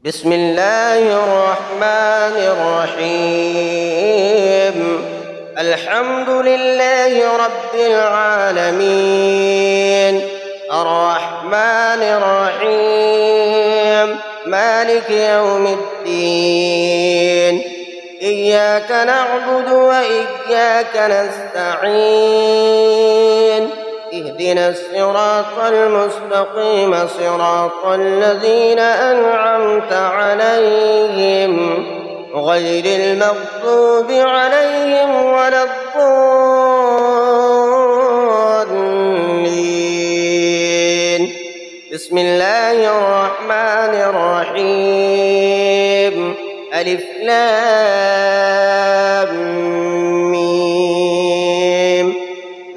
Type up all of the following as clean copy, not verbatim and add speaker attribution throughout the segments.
Speaker 1: بسم الله الرحمن الرحيم. الحمد لله رب العالمين، الرحمن الرحيم، مالك يوم الدين. إياك نعبد وإياك نستعين. اهدنا الصراط المستقيم، صراط الذين أنعمت عليهم غير المغضوب عليهم ولا الضالين. بسم الله الرحمن الرحيم. ألف لام ميم.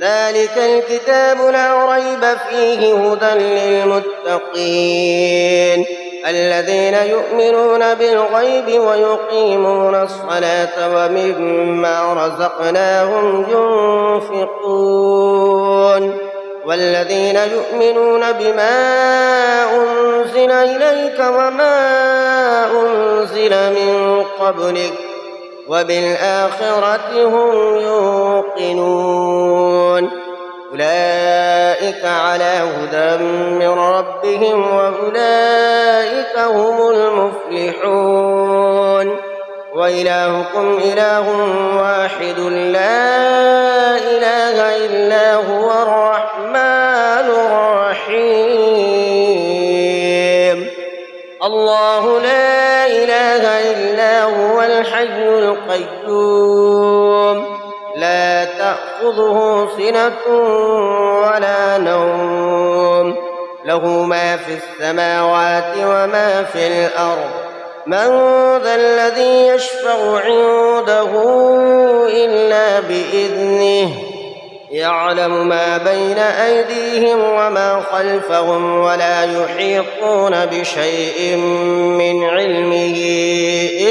Speaker 1: ذلك الكتاب لا ريب فيه هدى للمتقين الذين يؤمنون بالغيب ويقيمون الصلاة ومما رزقناهم ينفقون والذين يؤمنون بما أنزل إليك وما أنزل من قبلك وبالآخرة هم يوقنون. أولئك على هدى من ربهم وأولئك هم المفلحون. وإلهكم إله واحد لا إله إلا هو الرحمن الرحيم. الله لا إله إلا هو الحي القيوم، لا تأخذه سنة ولا نوم، له ما في السماوات وما في الأرض. من ذا الذي يشفع عنده إلا بإذنه، يعلم ما بين أيديهم وما خلفهم ولا يحيطون بشيء من علمه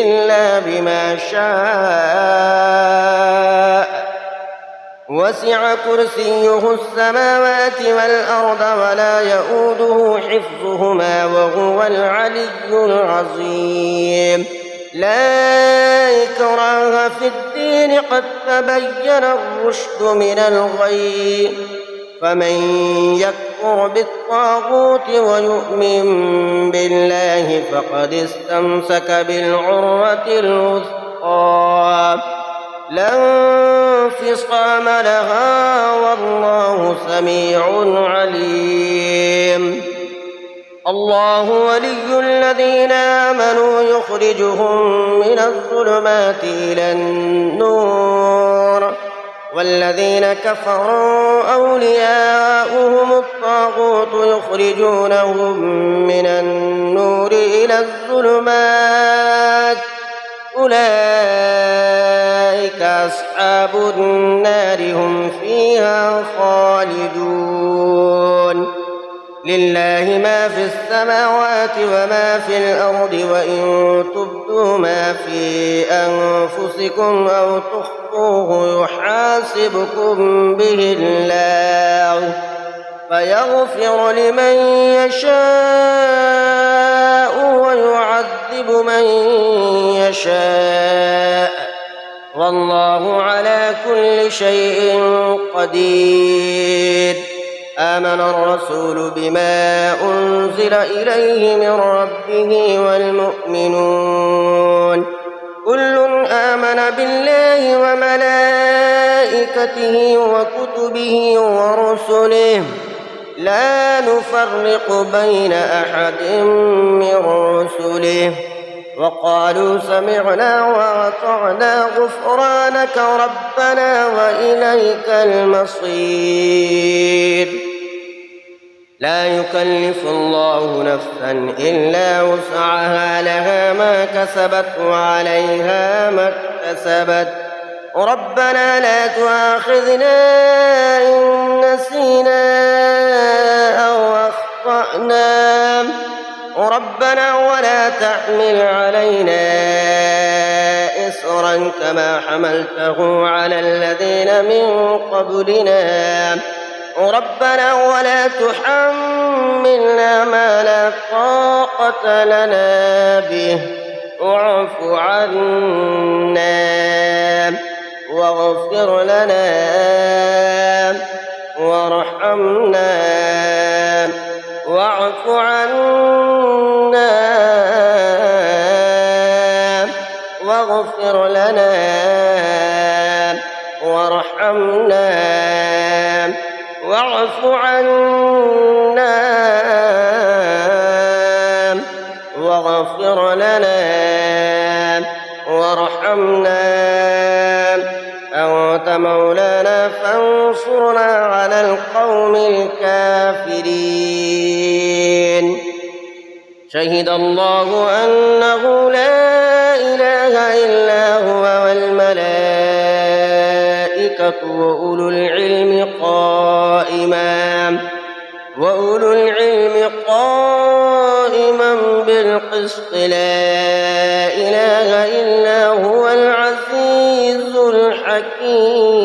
Speaker 1: إلا بما شاء. وسع كرسيه السماوات والأرض ولا يؤوده حفظهما وهو العلي العظيم. لا إكراه في الدين، قد تبين الرشد من الغي. فمن يكفر بالطاغوت ويؤمن بالله فقد استمسك بالعروة الوثقى لا انفصام لها، والله سميع عليم. الله ولي الذين آمنوا يخرجهم من الظلمات إلى النور، والذين كفروا أولياؤهم الطاغوت يخرجونهم من النور إلى الظلمات. أولئك أصحاب النار، هم فيها خالدون. لله ما في السماوات وما في الأرض، وإن تبدوا ما في أنفسكم أو تخفوه يحاسبكم به الله فيغفر لمن يشاء ويعذب من يشاء، والله على كل شيء قدير. آمن الرسول بما أنزل إليه من ربه والمؤمنون كل آمن بالله وملائكته وكتبه ورسله لا نفرق بين أحد من رسله، وقالوا سمعنا وأطعنا غفرانك ربنا وإليك المصير. لا يكلف الله نفسا إلا وسعها، لها ما كسبت وعليها ما اكتسبت. ربنا لا تؤاخذنا إن نسينا أو أخطأنا، ربنا ولا تحمل علينا إصرا كما حملته على الذين من قبلنا، ربنا ولا تحملنا ما لا طاقة لنا به واعف عنا واغفر لنا وارحمنا واعف عنا واغفر لنا وارحمنا واعف عنا واغفر لنا وارحمنا أنت مولانا فانصرنا على القوم الكافرين. شهد الله أنه لا إله إلا هو والملائكة وأولو العلم قائما بالقسط لا إله إلا هو العزيز الحكيم.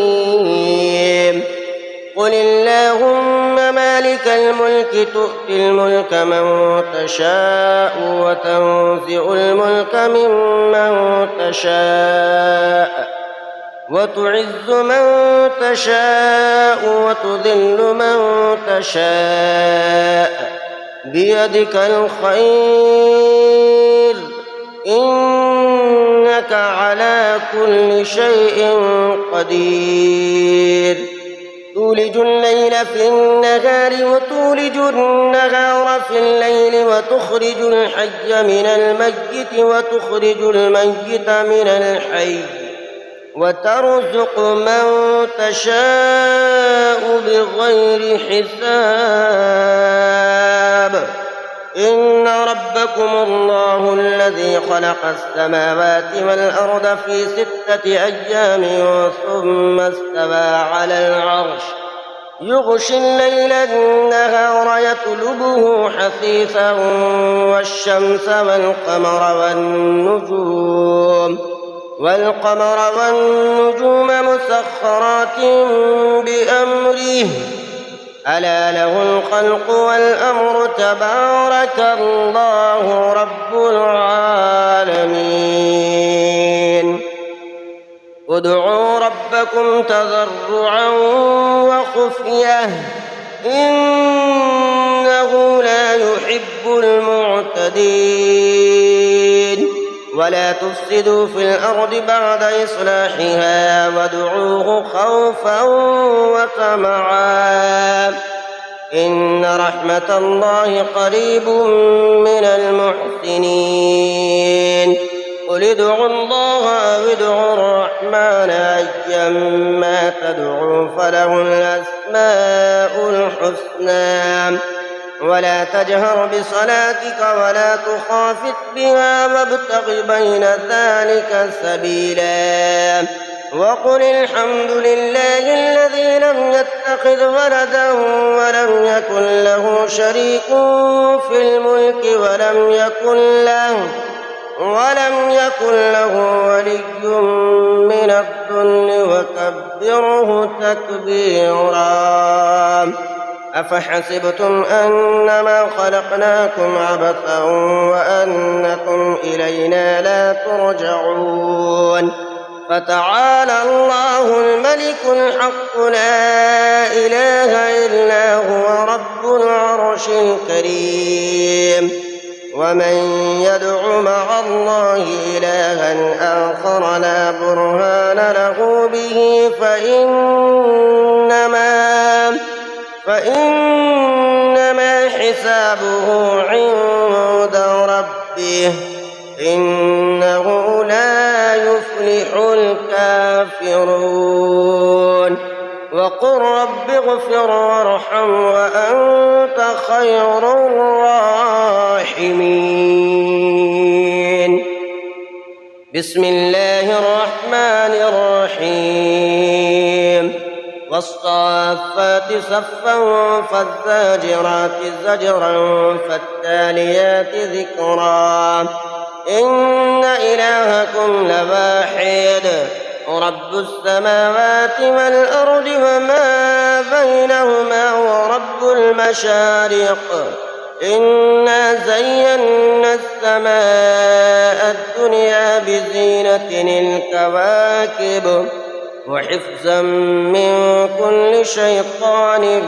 Speaker 1: قل اللهم مالك الملك تؤتي الملك من تشاء وتنزع الملك ممن تشاء وتعز من تشاء وتذل من تشاء بيدك الخير إنك على كل شيء قدير. تولج الليل في النهار وتولج النهار في الليل وتخرج الحي من الميت وتخرج الميت من الحي وترزق من تشاء بغير حساب. إن ربكم الله الذي خلق السماوات والأرض في 6 أيام ثم استوى على العرش يغشي الليل النهار يطلبه حثيثا والشمس والقمر والنجوم مسخرات بأمره ألا له الخلق والأمر تبارك الله رب العالمين. ادعوا ربكم تضرعا وخفية إنه لا يحب المعتدين. ولا تفسدوا في الأرض بعد إصلاحها وادعوه خوفا وطمعا إن رحمة الله قريب من المحسنين. قل ادعوا الله أو ادعوا الرحمن أيما تدعوا فله الأسماء الحسنى. ولا تجهر بصلاتك ولا تخافت بها وابتغ بين ذلك سبيلا. وقل الحمد لله الذي لم يتخذ ولدا ولم يكن له شريك في الملك ولم يكن له ولي من الذل وكبره تكبيرا. أفحسبتم أنما خلقناكم عبثا وأنكم إلينا لا ترجعون. فتعالى الله الملك الحق لا إله إلا هو رب العرش الكريم. ومن يدع مع الله إلها آخر لا برهان له به فإنما حسابه عند ربه إنه لا يفلح الكافرون. وقل رب اغفر وارحم وأنت خير الراحمين. بسم الله الرحمن الرحيم. والصافات صفا فالزاجرات زجرا فالتاليات ذكرا إن إلهكم لواحد رب السماوات والأرض وما بينهما ورب المشارق إنا زينا السماء الدنيا بزينة الكواكب وحفظا من كل شيطان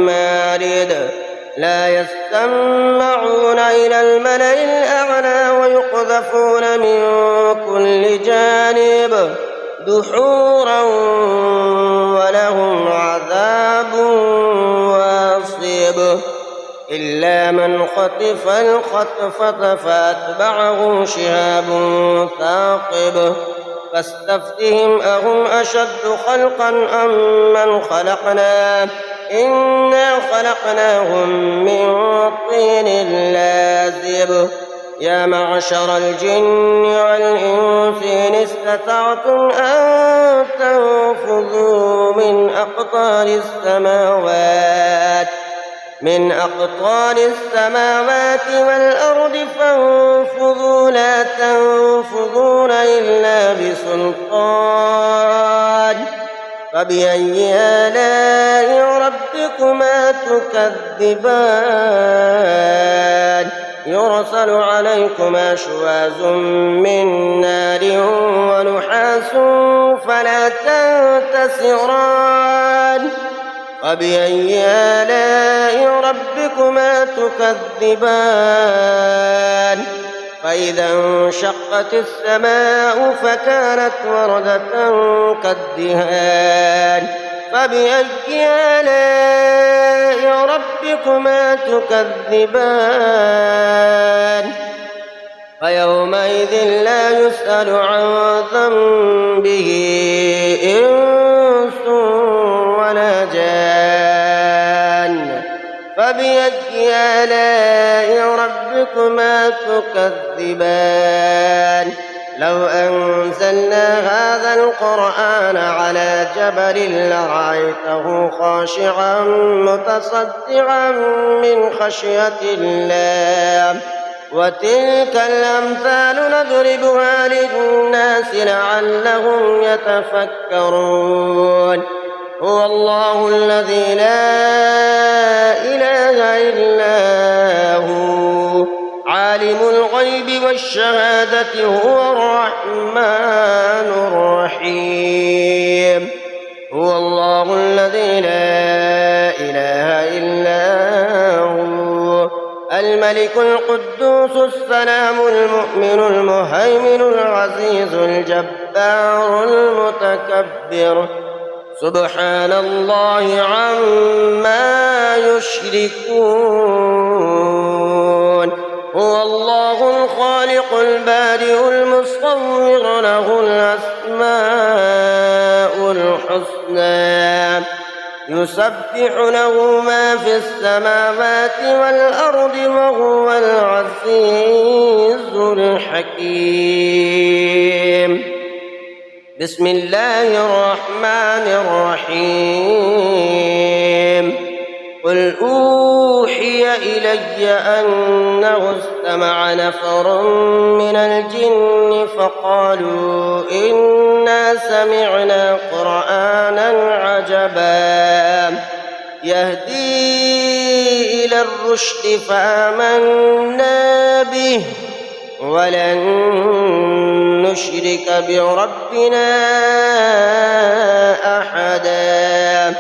Speaker 1: مارد لا يستمعون إلى الملأ الأعلى ويقذفون من كل جانب دحورا ولهم عذاب واصب إلا من خطف الخطفة فأتبعه شهاب ثاقب فاستفتهم أهم أشد خلقا أم من خلقنا إنا خلقناهم من طين لازب يا معشر الجن والإنس إن استطعتم أن تنفذوا من أقطار السماوات والأرض فانفذوا لا تنفذون إلا بسلطان فبأي آلاء ربكما تكذبان يرسل عليكما شواظ من نار ونحاس فلا تنتصران فبأي آلاء ربكما تكذبان فإذا انشقت السماء فكانت وردة كالدهان فبأي آلاء ربكما تكذبان فيومئذ لا يسأل عن ذنبه إنس ولا جان فبأي آلاء ربكما تكذبان لو أنزلنا هذا القرآن على جبل لرأيته خاشعا متصدعا من خشية الله وتلك الأمثال نضربها للناس لعلهم يتفكرون هو الله الذي لا إله إلا هو عالم الغيب والشهادة هو الرحمن الرحيم هو الله الذي لا إله إلا هو الملك القدوس السلام المؤمن المهيمن العزيز الجبار المتكبر سبحان الله عما يشركون هو الله الخالق البارئ المصور له الأسماء الحسنى يسبح له ما في السماوات والأرض وهو العزيز الحكيم بسم الله الرحمن الرحيم قل أوحي إلي أنه استمع نفر من الجن فقالوا إنا سمعنا قرآنا عجبا يهدي إلى الرشد فآمنا به ولن نشرك بربنا أحدا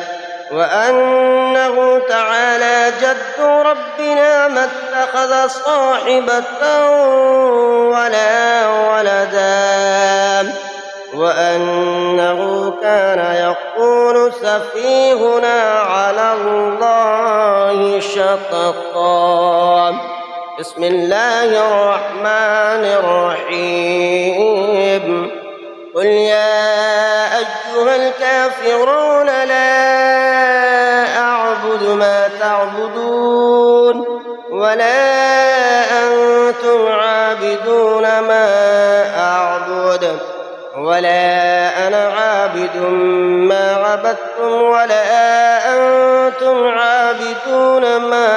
Speaker 1: وأنه تعالى جد ربنا ما اتخذ صاحبة ولا ولدا وأنه كان يقول سفيهنا على الله شططا بسم الله الرحمن الرحيم قل يا أيها الكافرون لا أعبد ما تعبدون ولا أنتم عابدون ما أعبد ولا أنا عابد ما عبدتم ولا أنتم عابدون ما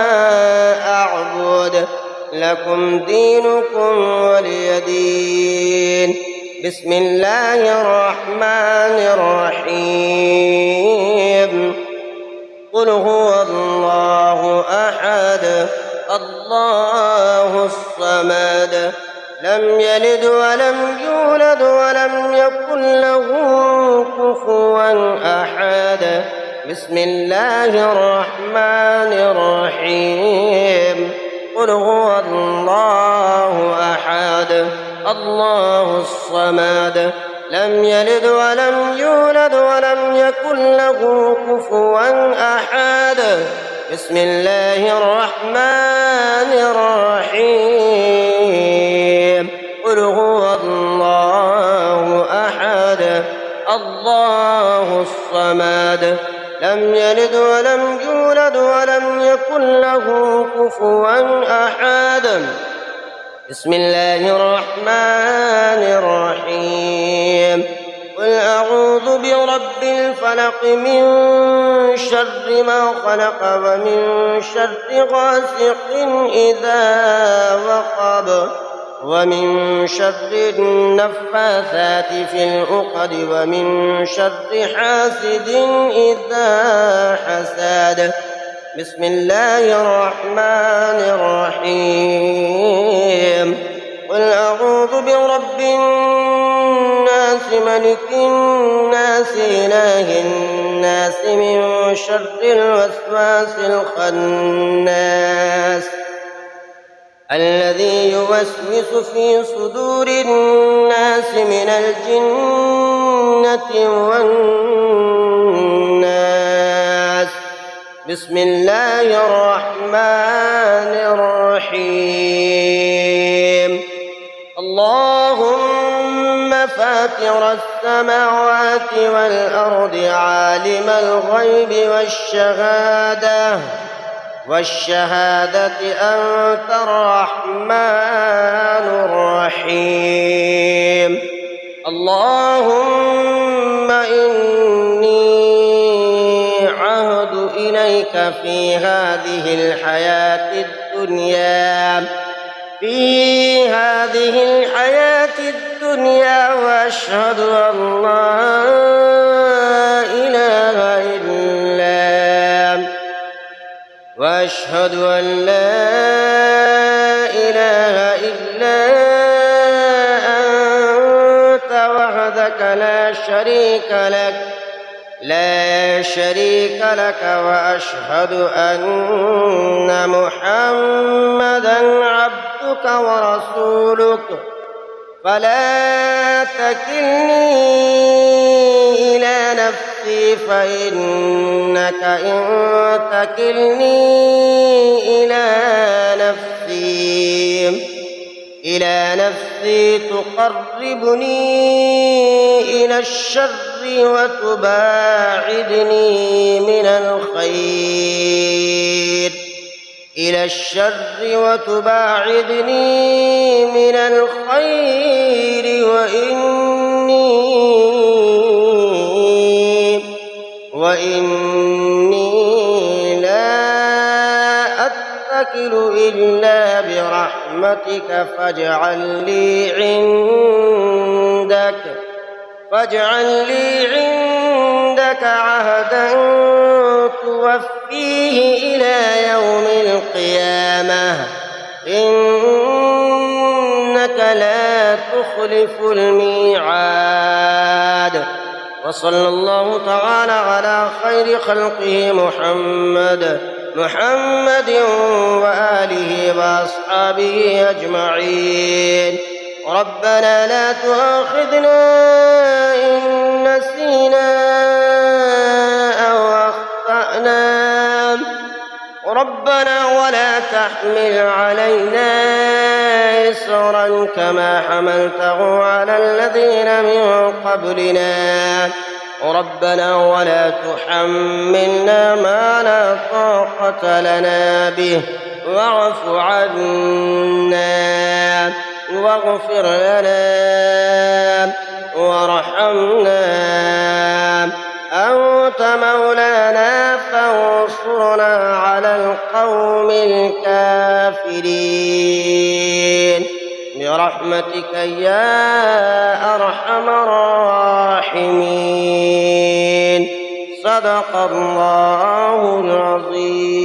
Speaker 1: أعبد لكم دينكم ولي دين بسم الله الرحمن الرحيم قل هو الله أحد الله الصمد لم يلد ولم يولد ولم يكن له كفوا أحد بسم الله الرحمن الرحيم قل هو الله أحد الله الصمد لم يلد ولم يولد ولم يكن له كفوا أحد بسم الله الرحمن الرحيم قل هو الله أحد الله الصمد لم يلد ولم يولد ولم يكن له كفوا أحد بسم الله الرحمن الرحيم قل أعوذ برب الفلق من شر ما خلق ومن شر غاسق إذا وقب ومن شر النفاثات في العقد ومن شر حاسد إذا حسد بسم الله الرحمن الرحيم قل أعوذ برب الناس ملك الناس إله الناس من شر الوسواس الخناس الذي يوسوس في صدور الناس من الجنة والناس بسم الله الرحمن الرحيم اللهم فاطر السماوات والأرض عالم الغيب والشهادة أنت الرحمن الرحيم اللهم إني عهد إليك في هذه الحياة الدنيا وأشهد أن لا إله إلا أنت وحدك لا شريك لك وأشهد أن محمدًا عبدك ورسولك فلا تكلني إلى نفسي فإنك إن تكلني إلى نفسي تقربني إلى الشر وتباعدني من الخير وإني لا أتكل إلا برحمتك فاجعل لي عندك عهدا توفيه إلى يوم القيامة إنك لا تخلف الميعاد وصلى الله تعالى على خير خلقه محمد وآله وأصحابه أجمعين ربنا لا تؤاخذنا إن نسينا أو أخطأنا ربنا ولا تحمل علينا إصرا كما حملته على الذين من قبلنا ربنا ولا تحملنا ما لا طاقة لنا به واعف عنا واغفر لنا وارحمنا أنت مولانا فانصرنا على القوم الكافرين برحمتك يا أرحم الراحمين. صدق الله العظيم.